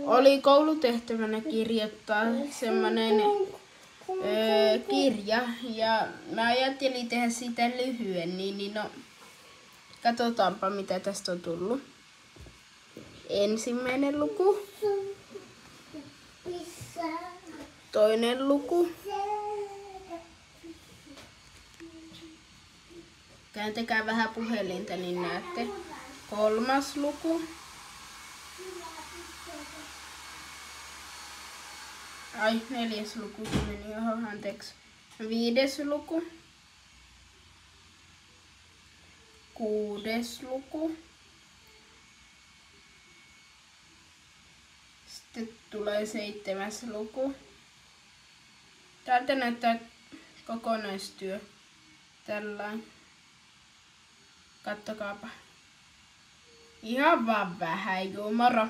oli koulutehtävänä kirjoittaa semmonen kirja ja mä ajattelin tehdä siitä lyhyen, niin no katsotaanpa mitä tästä on tullut. Ensimmäinen luku. Toinen luku. Kääntäkää vähän puhelinta, niin näette. Kolmas luku. Ai, neljäs luku meni johon, anteeksi. Viides luku. Kuudes luku. Sitten tulee 7. luku. Täältä näyttää kokonaistyö. Tällainen. Kattokaapa. Ihan vaan vähän, juu, moro.